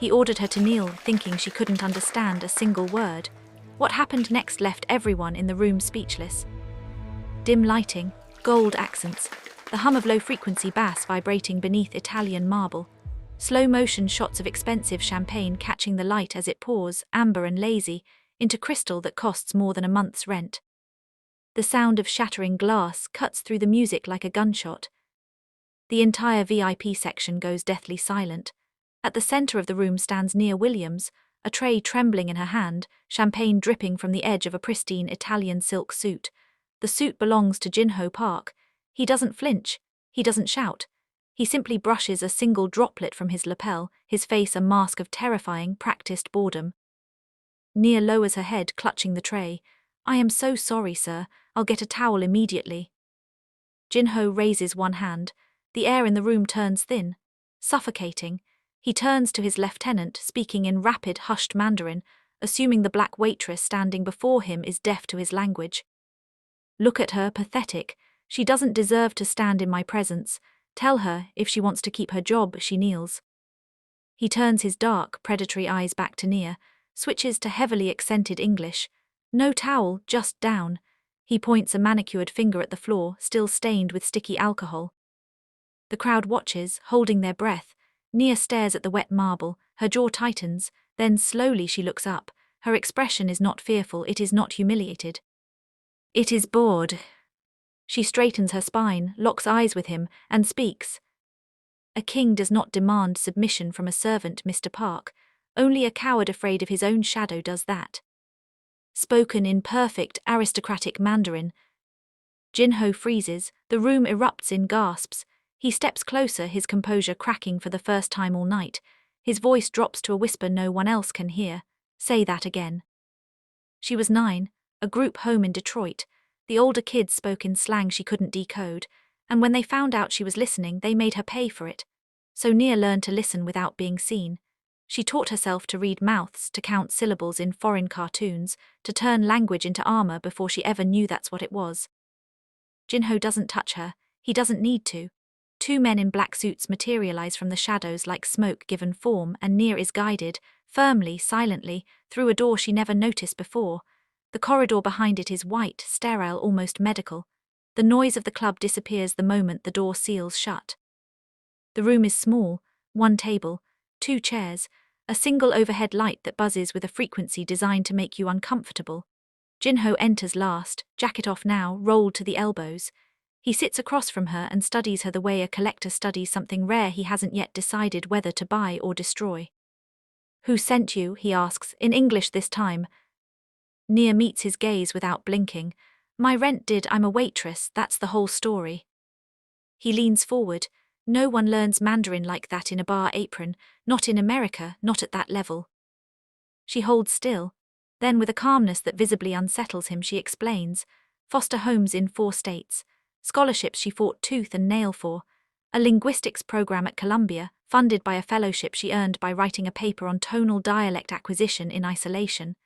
He ordered her to kneel, thinking she couldn't understand a single word. What happened next left everyone in the room speechless. Dim lighting, gold accents, the hum of low-frequency bass vibrating beneath Italian marble, slow-motion shots of expensive champagne catching the light as it pours, amber and lazy, into crystal that costs more than a month's rent. The sound of shattering glass cuts through the music like a gunshot. The entire VIP section goes deathly silent. At the center of the room stands Nia Williams, a tray trembling in her hand, champagne dripping from the edge of a pristine Italian silk suit. The suit belongs to Jin-Ho Park. He doesn't flinch. He doesn't shout. He simply brushes a single droplet from his lapel, his face a mask of terrifying, practiced boredom. Nia lowers her head, clutching the tray. "I am so sorry, sir. I'll get a towel immediately." Jin-Ho raises one hand. The air in the room turns thin, suffocating. He turns to his lieutenant, speaking in rapid, hushed Mandarin, assuming the black waitress standing before him is deaf to his language. "Look at her, pathetic. She doesn't deserve to stand in my presence. Tell her, if she wants to keep her job, she kneels." He turns his dark, predatory eyes back to Nia, switches to heavily accented English. "No towel, just down." He points a manicured finger at the floor, still stained with sticky alcohol. The crowd watches, holding their breath. Nia stares at the wet marble, her jaw tightens, then slowly she looks up. Her expression is not fearful, it is not humiliated. It is bored. She straightens her spine, locks eyes with him, and speaks. "A king does not demand submission from a servant, Mr. Park. Only a coward afraid of his own shadow does that." Spoken in perfect, aristocratic Mandarin. Jin-Ho freezes, the room erupts in gasps. He steps closer, his composure cracking for the first time all night. His voice drops to a whisper no one else can hear. "Say that again." She was 9, a group home in Detroit. The older kids spoke in slang she couldn't decode, and when they found out she was listening, they made her pay for it. So Nia learned to listen without being seen. She taught herself to read mouths, to count syllables in foreign cartoons, to turn language into armor before she ever knew that's what it was. Jin-Ho doesn't touch her. He doesn't need to. 2 men in black suits materialize from the shadows like smoke given form, and Nia is guided, firmly, silently, through a door she never noticed before. The corridor behind it is white, sterile, almost medical. The noise of the club disappears the moment the door seals shut. The room is small, 1 table, 2 chairs, a single overhead light that buzzes with a frequency designed to make you uncomfortable. Jin-Ho enters last, jacket off now, rolled to the elbows. He sits across from her and studies her the way a collector studies something rare he hasn't yet decided whether to buy or destroy. "Who sent you?" he asks, in English this time. Nia meets his gaze without blinking. "My rent did, I'm a waitress, that's the whole story." He leans forward. No one learns Mandarin like that in a bar apron, not in America, not at that level. She holds still. Then with a calmness that visibly unsettles him, she explains. Foster homes in 4 states. Scholarships she fought tooth and nail for. A linguistics program at Columbia, funded by a fellowship she earned by writing a paper on tonal dialect acquisition in isolation.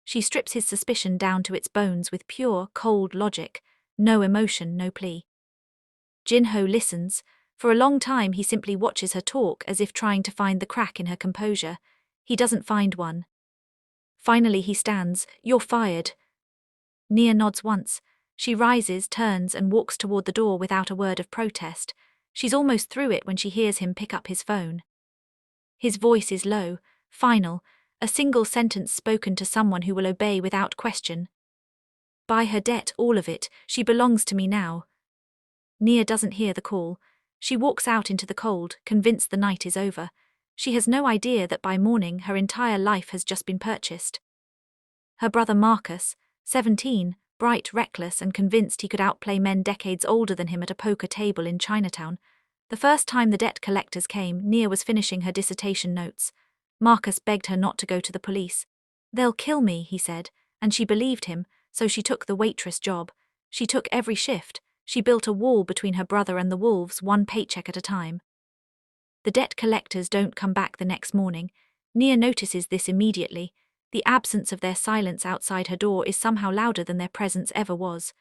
She strips his suspicion down to its bones with pure, cold logic. No emotion, no plea. Jin-Ho listens. For a long time he simply watches her talk as if trying to find the crack in her composure. He doesn't find one. Finally he stands. "You're fired." Nia nods once. She rises, turns, and walks toward the door without a word of protest. She's almost through it when she hears him pick up his phone. His voice is low, final, a single sentence spoken to someone who will obey without question. "Buy her debt, all of it. She belongs to me now." Nia doesn't hear the call. She walks out into the cold, convinced the night is over. She has no idea that by morning her entire life has just been purchased. Her brother Marcus, 17, bright, reckless, and convinced he could outplay men decades older than him at a poker table in Chinatown. The first time the debt collectors came, Nia was finishing her dissertation notes. Marcus begged her not to go to the police. "They'll kill me," he said, and she believed him, so she took the waitress job. She took every shift. She built a wall between her brother and the wolves, 1 paycheck at a time. The debt collectors don't come back the next morning. Nia notices this immediately. The absence of their silence outside her door is somehow louder than their presence ever was.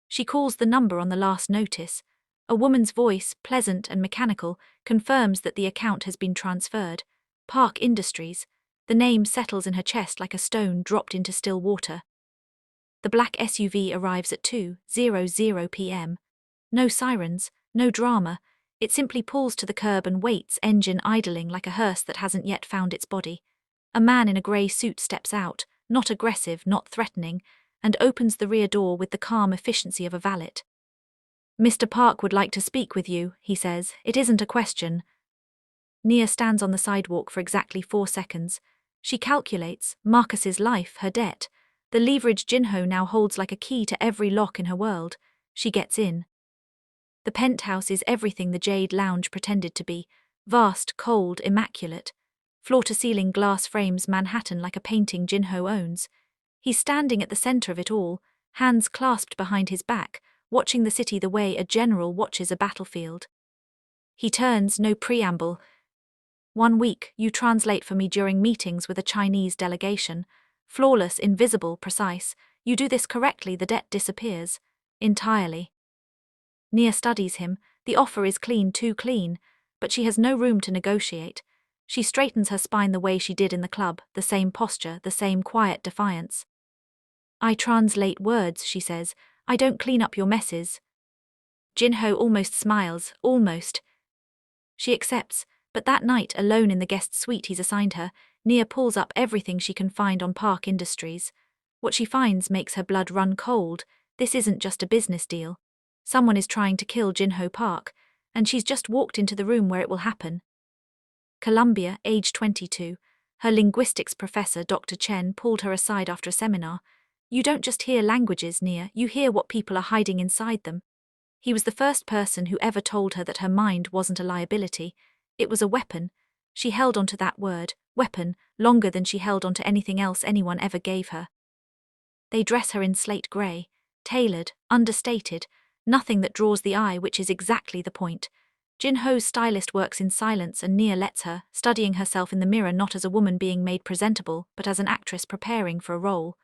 She calls the number on the last notice. A woman's voice, pleasant and mechanical, confirms that the account has been transferred. Park Industries. The name settles in her chest like a stone dropped into still water. The black SUV arrives at 2:00 p.m. No sirens, no drama. It simply pulls to the curb and waits, engine idling like a hearse that hasn't yet found its body. A man in a grey suit steps out, not aggressive, not threatening, and opens the rear door with the calm efficiency of a valet. "Mr. Park would like to speak with you," he says. "It isn't a question." Nia stands on the sidewalk for exactly 4 seconds. She calculates Marcus's life, her debt, the leverage Jin-Ho now holds like a key to every lock in her world. She gets in. The penthouse is everything the Jade Lounge pretended to be: vast, cold, immaculate. Floor-to-ceiling glass frames Manhattan like a painting Jin-Ho owns. He's standing at the center of it all, hands clasped behind his back, watching the city the way a general watches a battlefield. He turns, no preamble. "1 week, you translate for me during meetings with a Chinese delegation. Flawless, invisible, precise. You do this correctly, the debt disappears. Entirely." Nia studies him. The offer is clean, too clean, but she has no room to negotiate. She straightens her spine the way she did in the club, the same posture, the same quiet defiance. "I translate words," she says. "I don't clean up your messes." Jin-Ho almost smiles, almost. She accepts, but that night, alone in the guest suite he's assigned her, Nia pulls up everything she can find on Park Industries. What she finds makes her blood run cold. This isn't just a business deal. Someone is trying to kill Jin-Ho Park, and she's just walked into the room where it will happen. Columbia, age 22. Her linguistics professor, Dr. Chen, pulled her aside after a seminar. "You don't just hear languages, Nia, you hear what people are hiding inside them." He was the first person who ever told her that her mind wasn't a liability. It was a weapon. She held onto that word, weapon, longer than she held onto anything else anyone ever gave her. They dress her in slate grey, tailored, understated, nothing that draws the eye, which is exactly the point. Jin-Ho's stylist works in silence, and Nia lets her, studying herself in the mirror not as a woman being made presentable, but as an actress preparing for a role.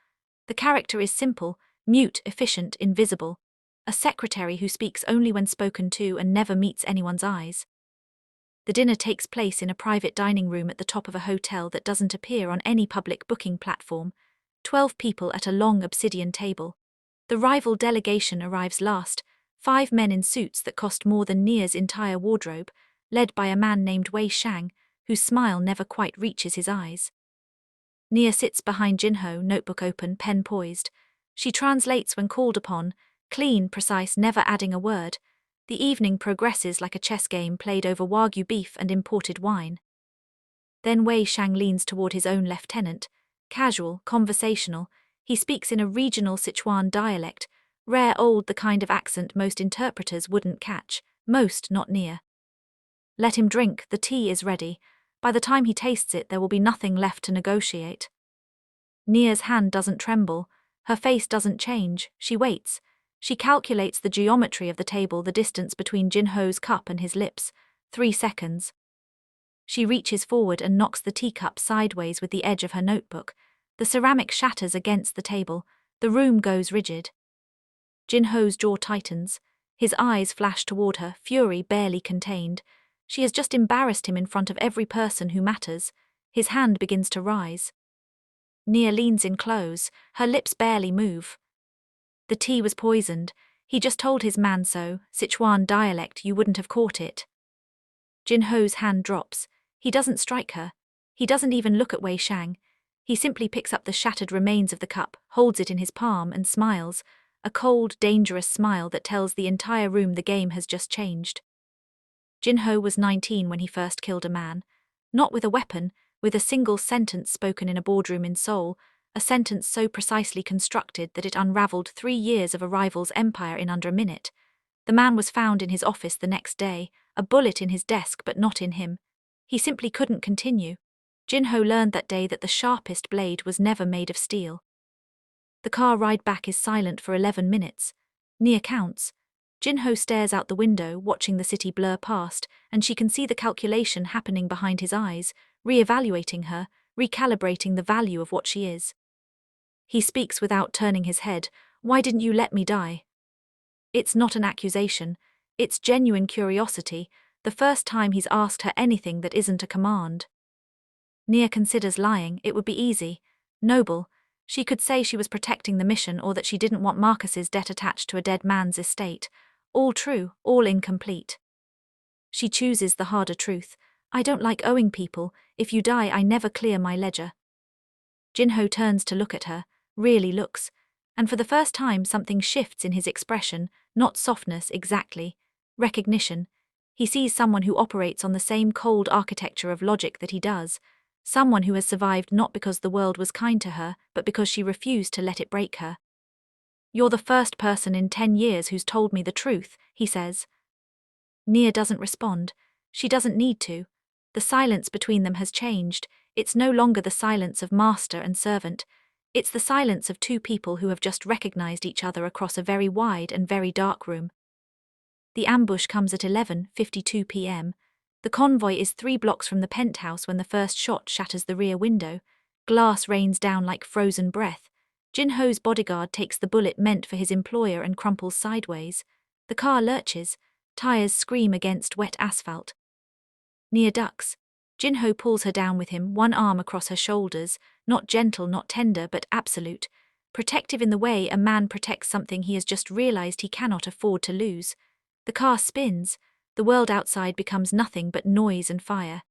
The character is simple, mute, efficient, invisible. A secretary who speaks only when spoken to and never meets anyone's eyes. The dinner takes place in a private dining room at the top of a hotel that doesn't appear on any public booking platform. 12 people at a long obsidian table. The rival delegation arrives last, 5 men in suits that cost more than Nia's entire wardrobe, led by a man named Wei Shang, whose smile never quite reaches his eyes. Nia sits behind Jin-Ho, notebook open, pen poised. She translates when called upon, clean, precise, never adding a word. The evening progresses like a chess game played over Wagyu beef and imported wine. Then Wei Shang leans toward his own lieutenant. Casual, conversational, he speaks in a regional Sichuan dialect, rare old, the kind of accent most interpreters wouldn't catch, most not Nia. "Let him drink, the tea is ready. By the time he tastes it, there will be nothing left to negotiate." Nia's hand doesn't tremble, her face doesn't change, she waits. She calculates the geometry of the table, the distance between Jin-Ho's cup and his lips. 3 seconds. She reaches forward and knocks the teacup sideways with the edge of her notebook. The ceramic shatters against the table. The room goes rigid. Jin-Ho's jaw tightens. His eyes flash toward her, fury barely contained. She has just embarrassed him in front of every person who matters. His hand begins to rise. Nia leans in close, her lips barely move. The tea was poisoned. He just told his man so. Sichuan dialect, you wouldn't have caught it. Jin-Ho's hand drops. He doesn't strike her. He doesn't even look at Wei Shang. He simply picks up the shattered remains of the cup, holds it in his palm and smiles. A cold, dangerous smile that tells the entire room the game has just changed. Jin-Ho was 19 when he first killed a man. Not with a weapon, with a single sentence spoken in a boardroom in Seoul, a sentence so precisely constructed that it unraveled 3 years of a rival's empire in under a minute. The man was found in his office the next day, a bullet in his desk but not in him. He simply couldn't continue. Jin-Ho learned that day that the sharpest blade was never made of steel. The car ride back is silent for 11 minutes. Nia counts. Jin-Ho stares out the window, watching the city blur past, and she can see the calculation happening behind his eyes, re-evaluating her, recalibrating the value of what she is. He speaks without turning his head. "Why didn't you let me die?" It's not an accusation. It's genuine curiosity, the first time he's asked her anything that isn't a command. Nia considers lying. It would be easy, noble. She could say she was protecting the mission or that she didn't want Marcus's debt attached to a dead man's estate. All true, all incomplete. She chooses the harder truth. I don't like owing people. If you die, I never clear my ledger. Jin-Ho turns to look at her, really looks, and for the first time something shifts in his expression, not softness exactly, recognition. He sees someone who operates on the same cold architecture of logic that he does, someone who has survived not because the world was kind to her, but because she refused to let it break her. You're the first person in 10 years who's told me the truth, he says. Nia doesn't respond. She doesn't need to. The silence between them has changed. It's no longer the silence of master and servant. It's the silence of two people who have just recognized each other across a very wide and very dark room. The ambush comes at 11:52 p.m. The convoy is 3 blocks from the penthouse when the first shot shatters the rear window. Glass rains down like frozen breath. Jin-Ho's bodyguard takes the bullet meant for his employer and crumples sideways. The car lurches. Tires scream against wet asphalt. Nia ducks. Jin-Ho pulls her down with him, one arm across her shoulders, not gentle, not tender, but absolute. Protective in the way a man protects something he has just realized he cannot afford to lose. The car spins. The world outside becomes nothing but noise and fire.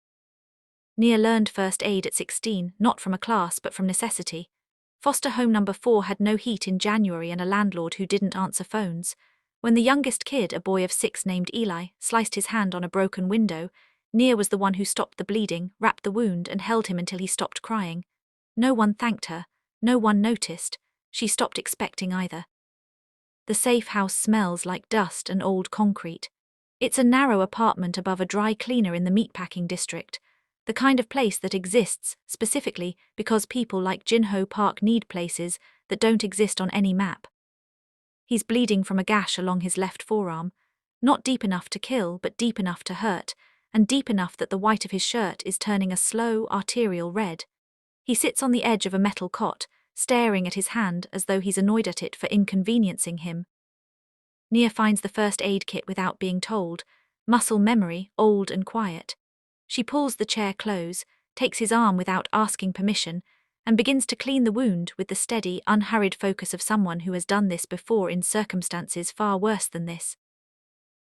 Nia learned first aid at 16, not from a class but from necessity. Foster home number 4 had no heat in January and a landlord who didn't answer phones. When the youngest kid, a boy of 6 named Eli, sliced his hand on a broken window, Nia was the one who stopped the bleeding, wrapped the wound, and held him until he stopped crying. No one thanked her. No one noticed. She stopped expecting either. The safe house smells like dust and old concrete. It's a narrow apartment above a dry cleaner in the meatpacking district, the kind of place that exists, specifically, because people like Jin-Ho Park need places that don't exist on any map. He's bleeding from a gash along his left forearm, not deep enough to kill, but deep enough to hurt, and deep enough that the white of his shirt is turning a slow, arterial red. He sits on the edge of a metal cot, staring at his hand as though he's annoyed at it for inconveniencing him. Nia finds the first aid kit without being told, muscle memory, old and quiet. She pulls the chair close, takes his arm without asking permission, and begins to clean the wound with the steady, unhurried focus of someone who has done this before in circumstances far worse than this.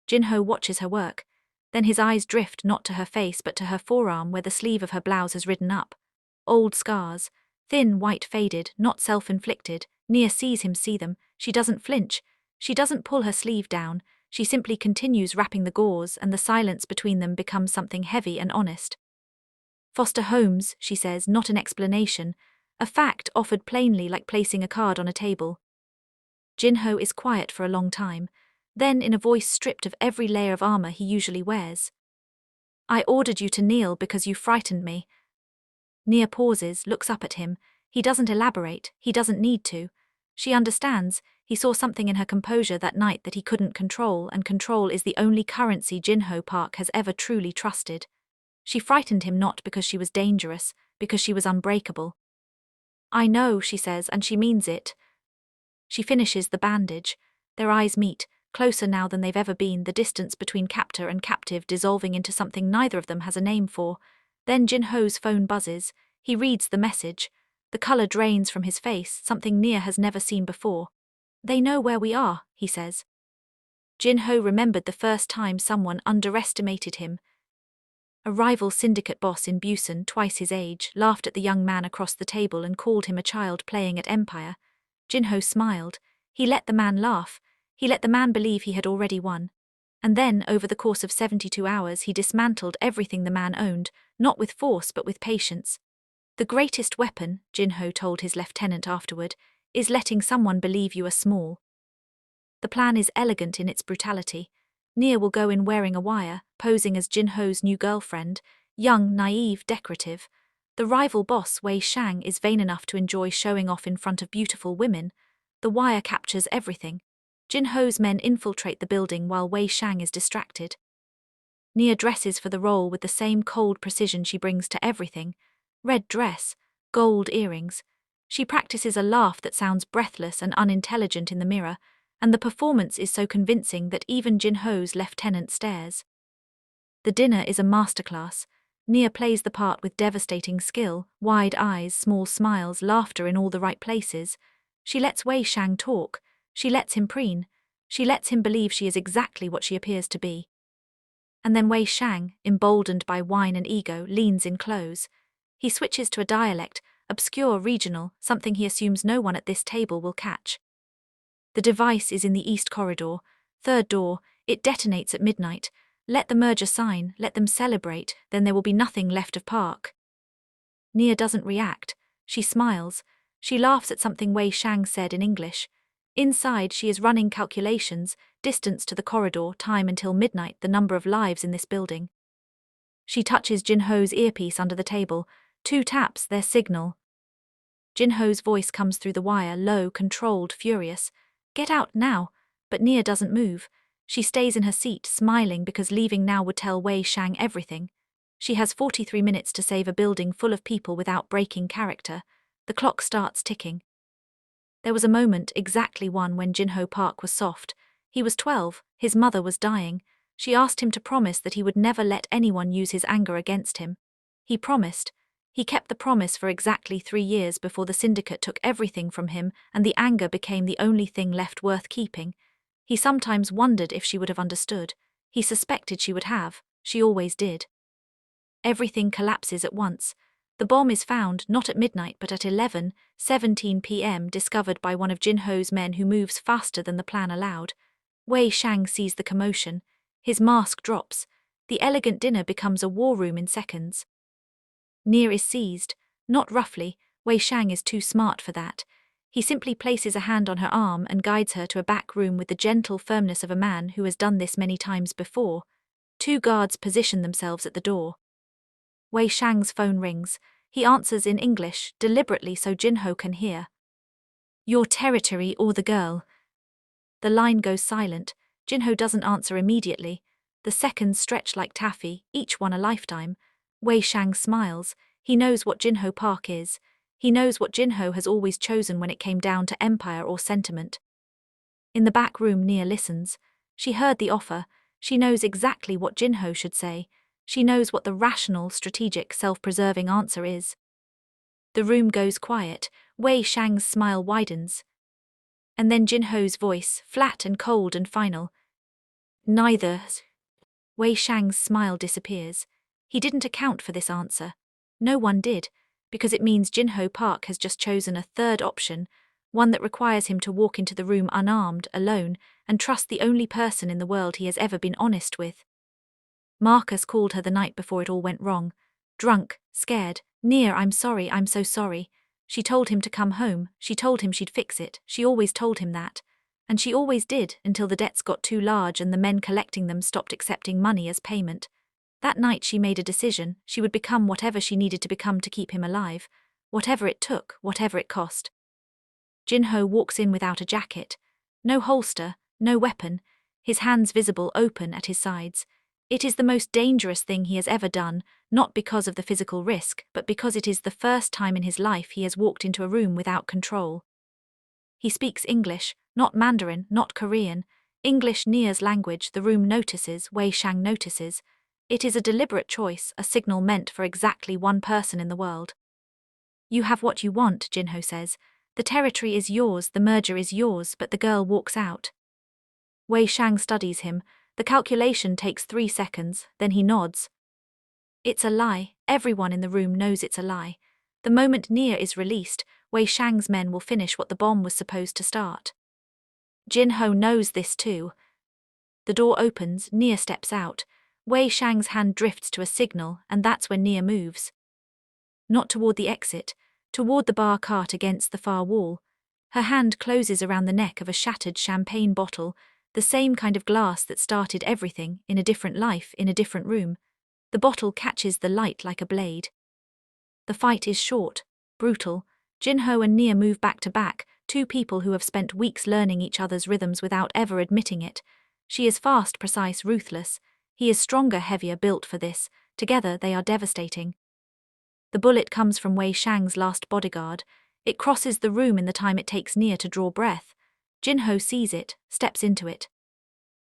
Jin-Ho watches her work, then his eyes drift not to her face but to her forearm where the sleeve of her blouse has ridden up. Old scars, thin, white, faded, not self-inflicted. Nia sees him see them. She doesn't flinch. She doesn't pull her sleeve down. She simply continues wrapping the gauze, and the silence between them becomes something heavy and honest. Foster homes, she says, not an explanation, a fact offered plainly like placing a card on a table. Jin-Ho is quiet for a long time, then in a voice stripped of every layer of armor he usually wears. I ordered you to kneel because you frightened me. Nia pauses, looks up at him. He doesn't elaborate, he doesn't need to. She understands, he saw something in her composure that night that he couldn't control, and control is the only currency Jin-Ho Park has ever truly trusted. She frightened him not because she was dangerous, because she was unbreakable. I know, she says, and she means it. She finishes the bandage. Their eyes meet, closer now than they've ever been, the distance between captor and captive dissolving into something neither of them has a name for. Then Jin-Ho's phone buzzes. He reads the message. The color drains from his face, something Nia has never seen before. They know where we are, he says. Jin-Ho remembered the first time someone underestimated him. A rival syndicate boss in Busan, twice his age, laughed at the young man across the table and called him a child playing at Empire. Jin-Ho smiled. He let the man laugh. He let the man believe he had already won. And then, over the course of 72 hours, he dismantled everything the man owned, not with force but with patience. The greatest weapon, Jin-Ho told his lieutenant afterward, is letting someone believe you are small. The plan is elegant in its brutality. Nia will go in wearing a wire, posing as Jin-Ho's new girlfriend, young, naive, decorative. The rival boss, Wei Shang, is vain enough to enjoy showing off in front of beautiful women. The wire captures everything. Jin-Ho's men infiltrate the building while Wei Shang is distracted. Nia dresses for the role with the same cold precision she brings to everything. Red dress, gold earrings. She practices a laugh that sounds breathless and unintelligent in the mirror, and the performance is so convincing that even Jin-Ho's lieutenant stares. The dinner is a masterclass. Nia plays the part with devastating skill, wide eyes, small smiles, laughter in all the right places. She lets Wei Shang talk. She lets him preen. She lets him believe she is exactly what she appears to be. And then Wei Shang, emboldened by wine and ego, leans in close. He switches to a dialect, obscure, regional, something he assumes no one at this table will catch. The device is in the east corridor, third door. It detonates at midnight. Let the merger sign, let them celebrate, then there will be nothing left of Park. Nia doesn't react. She smiles. She laughs at something Wei Shang said in English. Inside, she is running calculations, distance to the corridor, time until midnight, the number of lives in this building. She touches Jin-Ho's earpiece under the table. 2 taps, their signal. Jin-Ho's voice comes through the wire, low, controlled, furious. Get out now. But Nia doesn't move. She stays in her seat, smiling because leaving now would tell Wei Shang everything. She has 43 minutes to save a building full of people without breaking character. The clock starts ticking. There was a moment, exactly one, when Jin-Ho Park was soft. He was 12, his mother was dying. She asked him to promise that he would never let anyone use his anger against him. He promised. He kept the promise for exactly 3 years before the syndicate took everything from him and the anger became the only thing left worth keeping. He sometimes wondered if she would have understood. He suspected she would have. She always did. Everything collapses at once. The bomb is found, not at midnight but at 11:17 p.m., discovered by one of Jin-Ho's men who moves faster than the plan allowed. Wei Shang sees the commotion. His mask drops. The elegant dinner becomes a war room in seconds. Nia is seized. Not roughly. Wei Shang is too smart for that. He simply places a hand on her arm and guides her to a back room with the gentle firmness of a man who has done this many times before. 2 guards position themselves at the door. Wei Shang's phone rings. He answers in English, deliberately so Jin-Ho can hear. Your territory or the girl. The line goes silent. Jin-Ho doesn't answer immediately. The seconds stretch like taffy, each one a lifetime. Wei Shang smiles. He knows what Jin-Ho Park is. He knows what Jin-Ho has always chosen when it came down to empire or sentiment. In the back room, Nia listens. She heard the offer. She knows exactly what Jin-Ho should say. She knows what the rational, strategic, self-preserving answer is. The room goes quiet. Wei Shang's smile widens. And then Jin-Ho's voice, flat and cold and final. Neither. Wei Shang's smile disappears. He didn't account for this answer. No one did, because it means Jin-Ho Park has just chosen a third option, one that requires him to walk into the room unarmed, alone, and trust the only person in the world he has ever been honest with. Marcus called her the night before it all went wrong. Drunk, scared. Nia, I'm sorry, I'm so sorry. She told him to come home. She told him she'd fix it. She always told him that. And she always did, until the debts got too large and the men collecting them stopped accepting money as payment. That night she made a decision. She would become whatever she needed to become to keep him alive. Whatever it took, whatever it cost. Jin-Ho walks in without a jacket. No holster, no weapon. His hands visible, open at his sides. It is the most dangerous thing he has ever done, not because of the physical risk, but because it is the first time in his life he has walked into a room without control. He speaks English, not Mandarin, not Korean. English, Nia's language. The room notices, Wei Shang notices. It is a deliberate choice, a signal meant for exactly one person in the world. You have what you want, Jin-Ho says. The territory is yours, the merger is yours, but the girl walks out. Wei Shang studies him. The calculation takes 3 seconds, then he nods. It's a lie. Everyone in the room knows it's a lie. The moment Nia is released, Wei Shang's men will finish what the bomb was supposed to start. Jin-Ho knows this too. The door opens, Nia steps out. Wei Shang's hand drifts to a signal, and that's when Nia moves. Not toward the exit, toward the bar cart against the far wall. Her hand closes around the neck of a shattered champagne bottle, the same kind of glass that started everything, in a different life, in a different room. The bottle catches the light like a blade. The fight is short, brutal. Jin-Ho and Nia move back to back, 2 people who have spent weeks learning each other's rhythms without ever admitting it. She is fast, precise, ruthless. He is stronger, heavier, built for this. Together they are devastating. The bullet comes from Wei Shang's last bodyguard. It crosses the room in the time it takes Nia to draw breath. Jin-Ho sees it, steps into it.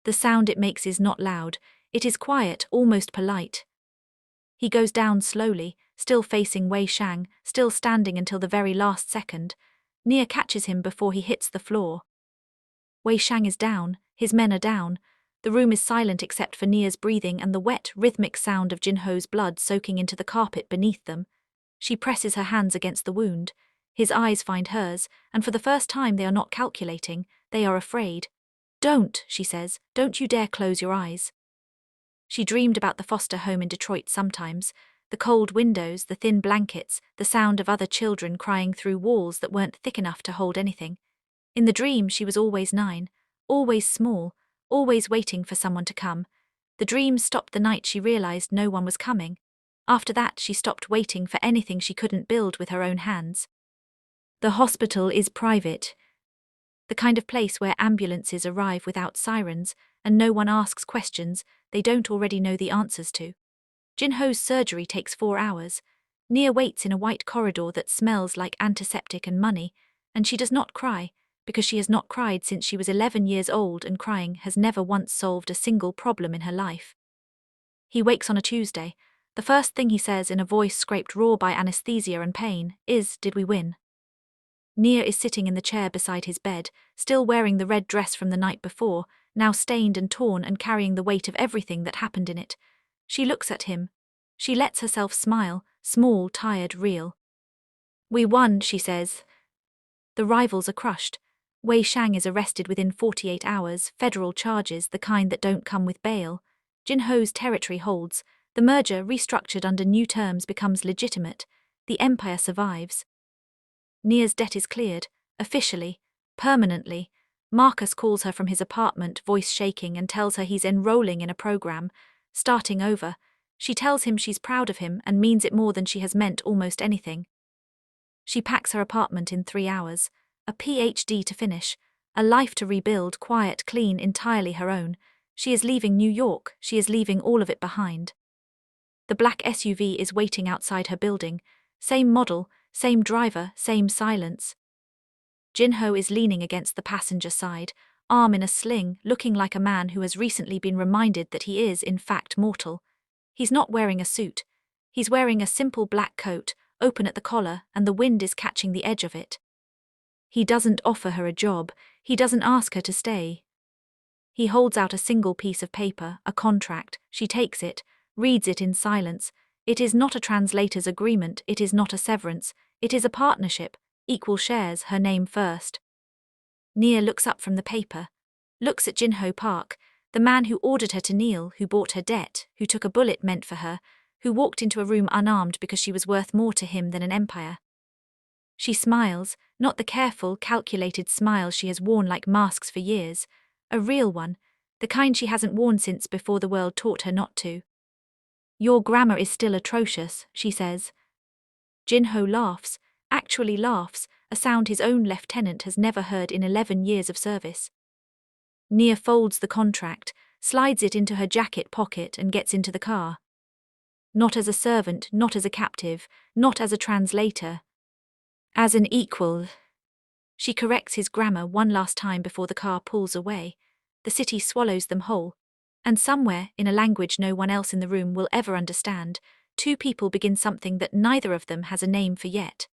The sound it makes is not loud. It is quiet, almost polite. He goes down slowly, still facing Wei Shang, still standing until the very last second. Nia catches him before he hits the floor. Wei Shang is down, his men are down. The room is silent except for Nia's breathing and the wet, rhythmic sound of Jin-Ho's blood soaking into the carpet beneath them. She presses her hands against the wound. His eyes find hers, and for the first time they are not calculating, they are afraid. "Don't," she says, "don't you dare close your eyes." She dreamed about the foster home in Detroit sometimes, the cold windows, the thin blankets, the sound of other children crying through walls that weren't thick enough to hold anything. In the dream she was always 9, always small, always waiting for someone to come. The dream stopped the night she realized no one was coming. After that she stopped waiting for anything she couldn't build with her own hands. The hospital is private. The kind of place where ambulances arrive without sirens, and no one asks questions they don't already know the answers to. Jin-Ho's surgery takes 4 hours. Nia waits in a white corridor that smells like antiseptic and money, and she does not cry, because she has not cried since she was 11 years old, and crying has never once solved a single problem in her life. He wakes on a Tuesday. The first thing he says in a voice scraped raw by anesthesia and pain is, "Did we win?" Nia is sitting in the chair beside his bed, still wearing the red dress from the night before, now stained and torn and carrying the weight of everything that happened in it. She looks at him. She lets herself smile, small, tired, real. "We won," she says. The rivals are crushed. Wei Shang is arrested within 48 hours, federal charges, the kind that don't come with bail. Jin-Ho's territory holds. The merger, restructured under new terms, becomes legitimate. The empire survives. Nia's debt is cleared, officially, permanently. Marcus calls her from his apartment, voice shaking, and tells her he's enrolling in a program, starting over. She tells him she's proud of him and means it more than she has meant almost anything. She packs her apartment in 3 hours. A PhD to finish, a life to rebuild, quiet, clean, entirely her own. She is leaving New York, she is leaving all of it behind. The black SUV is waiting outside her building. Same model, same driver, same silence. Jin-Ho is leaning against the passenger side, arm in a sling, looking like a man who has recently been reminded that he is, in fact, mortal. He's not wearing a suit. He's wearing a simple black coat, open at the collar, and the wind is catching the edge of it. He doesn't offer her a job. He doesn't ask her to stay. He holds out a single piece of paper, a contract. She takes it, reads it in silence. It is not a translator's agreement, it is not a severance, it is a partnership, equal shares, her name first. Nia looks up from the paper, looks at Jin-Ho Park, the man who ordered her to kneel, who bought her debt, who took a bullet meant for her, who walked into a room unarmed because she was worth more to him than an empire. She smiles, not the careful, calculated smile she has worn like masks for years, a real one, the kind she hasn't worn since before the world taught her not to. "Your grammar is still atrocious," she says. Jin-Ho laughs, actually laughs, a sound his own lieutenant has never heard in 11 years of service. Nia folds the contract, slides it into her jacket pocket and gets into the car. Not as a servant, not as a captive, not as a translator. As an equal. She corrects his grammar one last time before the car pulls away. The city swallows them whole. And somewhere, in a language no one else in the room will ever understand, two people begin something that neither of them has a name for yet.